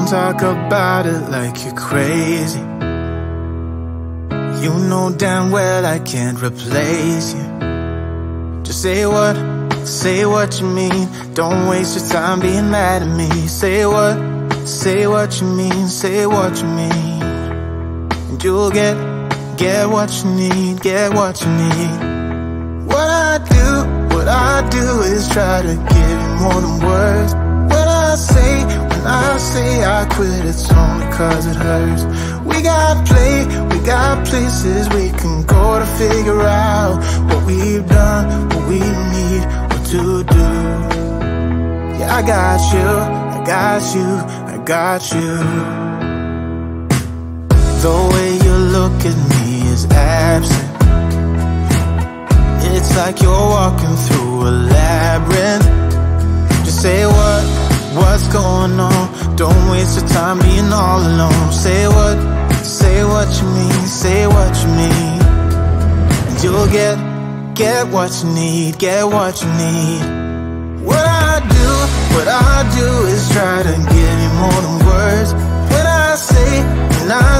talk about it like you're crazy. You know damn well I can't replace you. Just say what you mean. Don't waste your time being mad at me. Say what you mean, say what you mean. And you'll get what you need, get what you need. What I do is try to give you more than words. When I say I quit, it's only cause it hurts. We got places we can go to figure out what we've done, what we need, what to do. Yeah, I got you, I got you, I got you. The way you look at me is absent. It's like you're walking through a labyrinth. Just say what's going on. Don't waste your time being all alone. Say what you mean, say what you mean. And you'll get what you need, get what you need. What I do is try to give you more than words. When I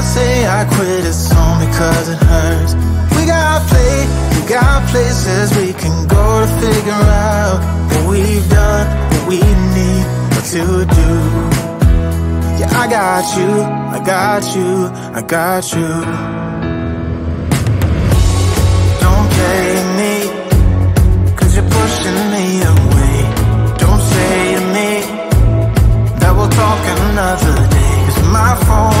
say I quit, it's only cause it hurts. We got places we can go to figure out what we've done, what we need, what to do. Yeah, I got you, I got you, I got you. Don't play me, cause you're pushing me away. Don't say to me that we'll talk another day. Cause my phone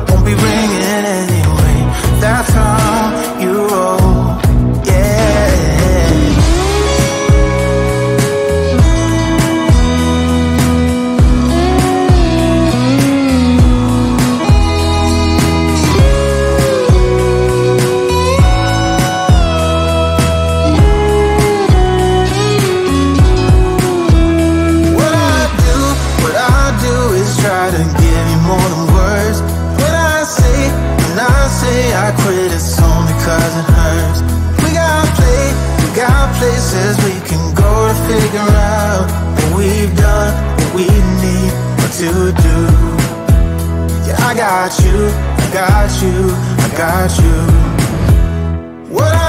won't be ringing anyway. That's how you roll, yeah. What I do is try to give you more than words. When I say I quit, it's only cause it hurts. We got places we can go to figure out what we've done, what we need, what to do. Yeah, I got you, I got you, I got you. What I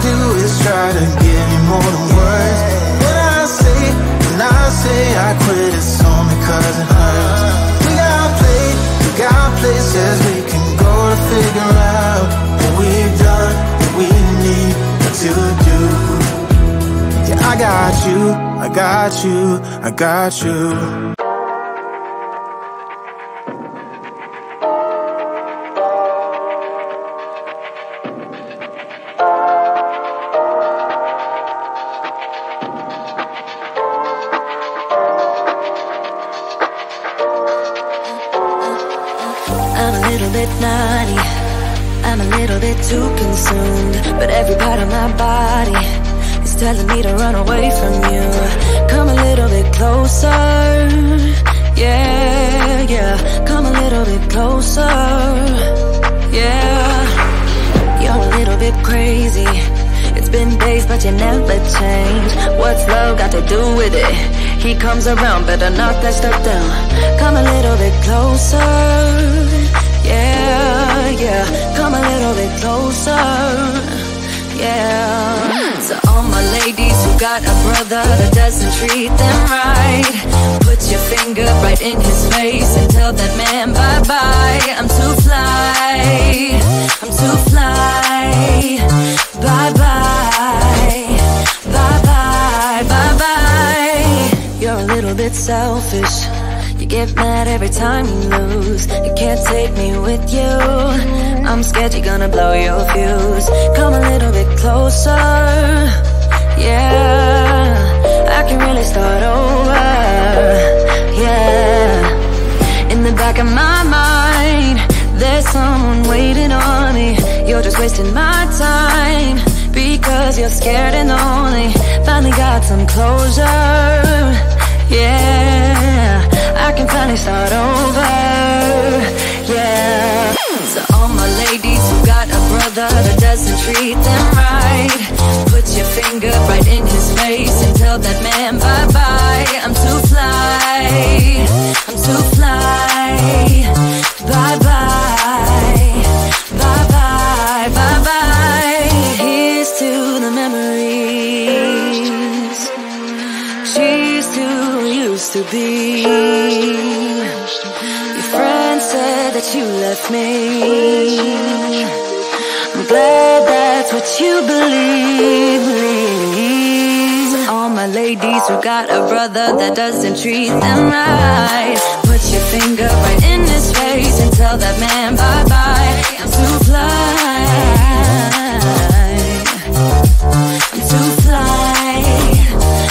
do is try to give you more than words. When I say I quit, it's only cause it hurts. We got places we can go to figure out what we've done, what we need, what to do. Yeah, I got you, I got you, I got you. Naughty, I'm a little bit too consumed, but every part of my body is telling me to run away from you. Come a little bit closer, yeah, come a little bit closer, yeah. You're a little bit crazy. It's been days but you never change. What's love got to do with it? He comes around, better knock that stuff down. Come a little bit closer, yeah, come a little bit closer, yeah. So all my ladies who got a brother that doesn't treat them right, put your finger right in his face and tell that man bye-bye. I'm too fly, I'm too fly. Bye-bye, bye-bye, bye-bye. You're a little bit selfish. You get mad every time you lose. You can't take me with you. I'm scared you're gonna blow your fuse. Come a little bit closer, yeah, I can really start over, yeah. In the back of my mind, there's someone waiting on me. You're just wasting my time because you're scared and lonely. Finally got some closure, yeah, I can finally start over, yeah. So all my ladies who got a brother that doesn't treat them right, put your finger right in his face and tell that man bye-bye. I'm too fly, be. Your friend said that you left me. I'm glad that's what you believe. To all my ladies who got a brother that doesn't treat them right, put your finger right in his face and tell that man bye-bye. I'm too fly, I'm too fly.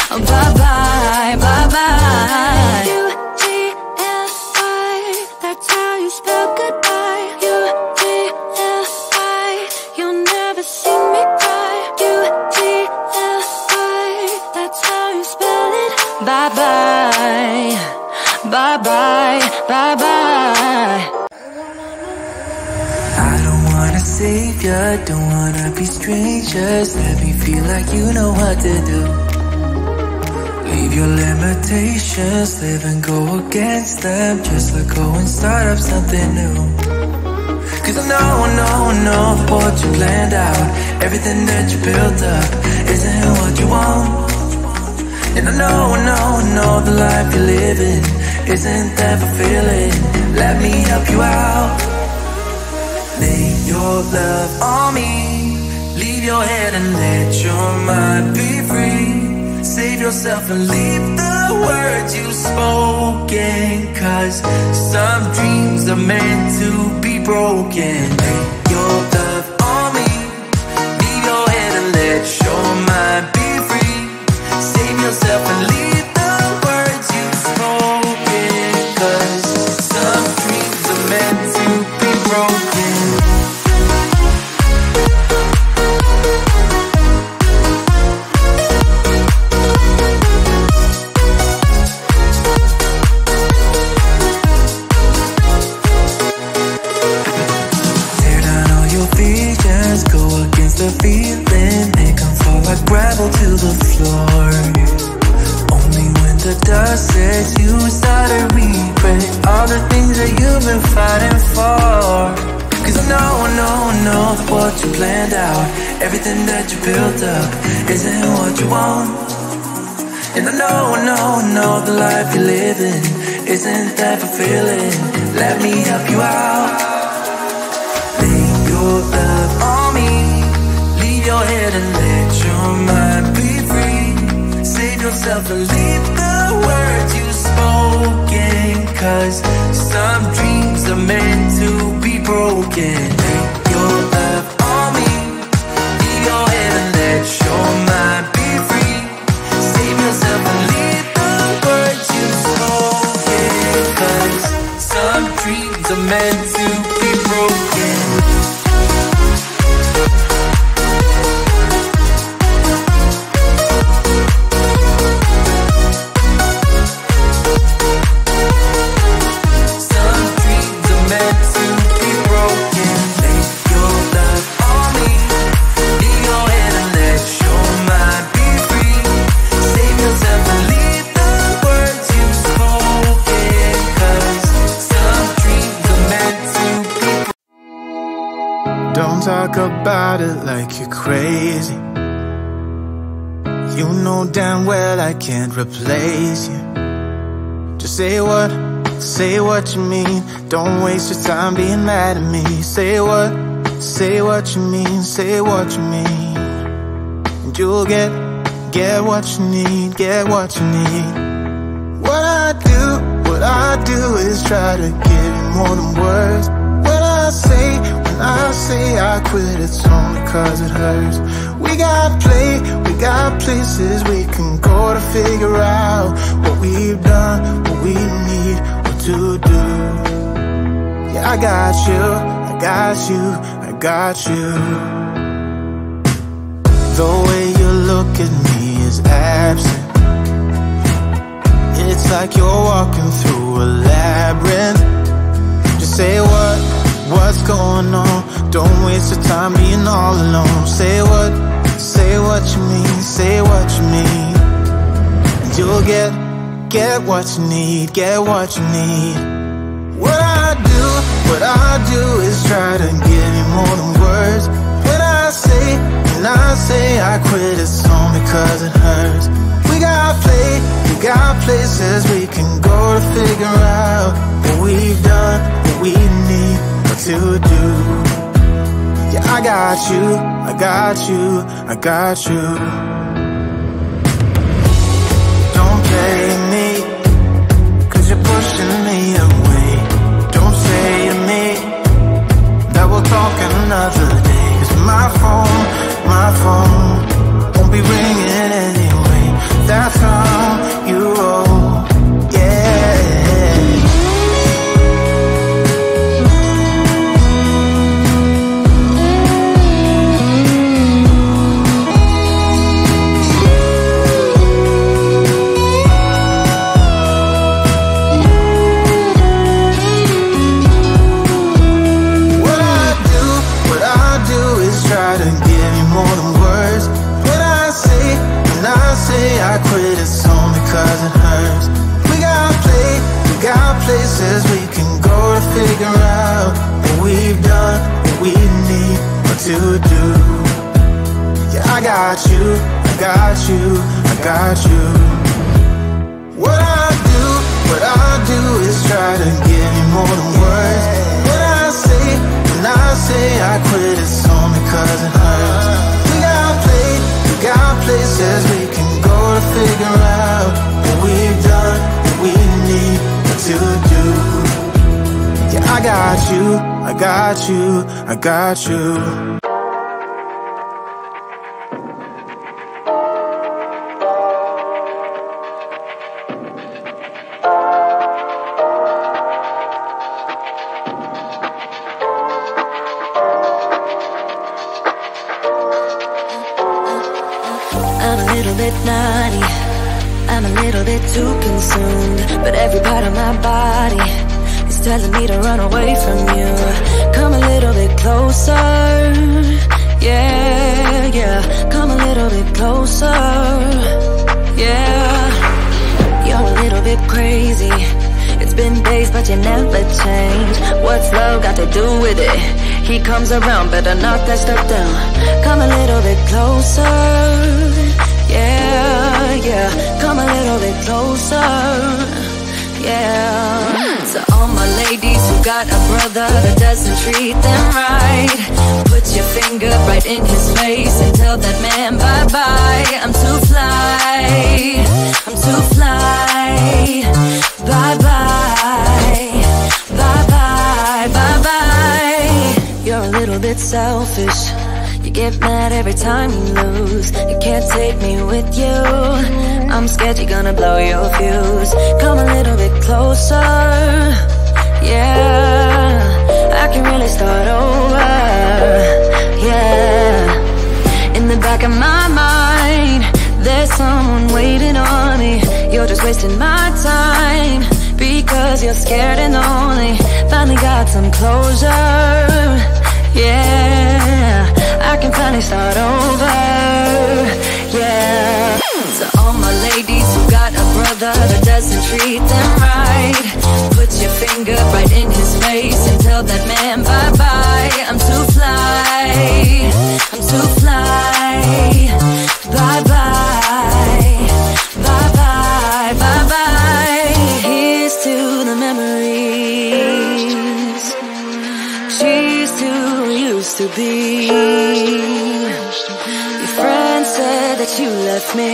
Oh, bye-bye, bye-bye. U-T-L-I, that's how you spell goodbye. U-T-L-I, you'll never see me cry. U-T-L-I, that's how you spell it. Bye-bye, bye-bye, bye-bye. I don't wanna save ya, don't wanna be strangers. Let me feel like you know what to do. Leave your limitations, live and go against them. Just let go and start up something new. Cause I know what you planned out, everything that you built up isn't what you want. And I know the life you're living isn't that fulfilling. Let me help you out. Lay your love on me, leave your head and let your mind be free. Save yourself and leave the words you've spoken. Cause some dreams are meant to be broken. Lay your love on me, leave your head and let your mind be free. Save yourself and leave the words you've spoken. Cause some dreams are meant to be broken. The feeling, make them fall like gravel to the floor. Only when the dust sets you start to regret all the things that you've been fighting for. Cause I know what you planned out, everything that you built up isn't what you want. And I know the life you're living isn't that fulfilling. Let me help you out. Lay your love on me, your head and let your mind be free. Save yourself and leave the words you've spoken. Cause some dreams are meant to be broken. Lay your love on me, leave your head and let your mind be free. Save yourself and leave the words you've spoken. Cause some dreams are meant to be broken. Don't talk about it like you're crazy. You know damn well I can't replace you. Just say what you mean. Don't waste your time being mad at me. Say what you mean, say what you mean. And you'll get what you need, get what you need. What I do is try to give you more than words. When I say I quit, it's only cause it hurts. We got places we can go to figure out what we've done, what we need, what to do. Yeah, I got you. The way you look at me is absent. It's like you're walking through a labyrinth. Just say what's going on. Don't waste your time being all alone. Say what you mean, say what you mean. And you'll get what you need, get what you need. What I do is try to give you more than words. When I say I quit, it's only cause it hurts. We got got places we can go to figure out what we've done, what we need, what to do. Yeah, I got you, I got you, I got you. Don't blame me, 'cause you're pushing me away. Don't say to me that we'll talk another day, 'cause my phone won't be ringing anyway. That's how you roll, yeah. Try to give you more than words. When I say I quit, it's only 'cause it hurts. We got places we can go to figure out what we've done, what we need, what to do. Yeah, I got you, I got you, I got you. What I do is try to give you more than words. When I say I quit, it's only 'cause it hurts. We got places we can go to figure out what we've done, what we need, what to do. Yeah, I got you, I got you, I got you. I'm a little bit naughty, I'm a little bit too consumed, but every part of my body is telling me to run away from you. Come a little bit closer, yeah, yeah. Come a little bit closer, yeah. You're a little bit crazy. It's been days but you never change. What's love got to do with it? He comes around, better knock that stuff down. Come a little bit closer, yeah, yeah. Come a little bit closer, yeah. To all my ladies who got a brother that doesn't treat them right, put your finger right in his face and tell that man bye-bye. I'm too fly, I'm too fly. Bye-bye, bye-bye, bye-bye. You're a little bit selfish. You get mad every time you lose. You can't take me with you. I'm scared you're gonna blow your fuse. Come a little bit closer, yeah. I can really start over, yeah. In the back of my mind, there's someone waiting on me. You're just wasting my time because you're scared and lonely. Finally got some closure, yeah. I can finally start over, yeah. To all my ladies who got a brother that doesn't treat them right, put your finger right in his face and tell that man bye-bye. I'm too fly, I'm too fly. Bye-bye, bye-bye, bye-bye. Here's to the memories. Cheers to who used to be. Your friend said that you left me.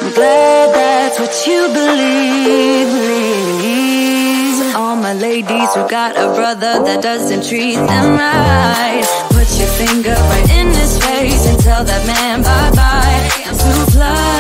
I'm glad that's what you believe. To all my ladies who got a brother that doesn't treat them right, put your finger right in his face and tell that man bye-bye. I'm too fly.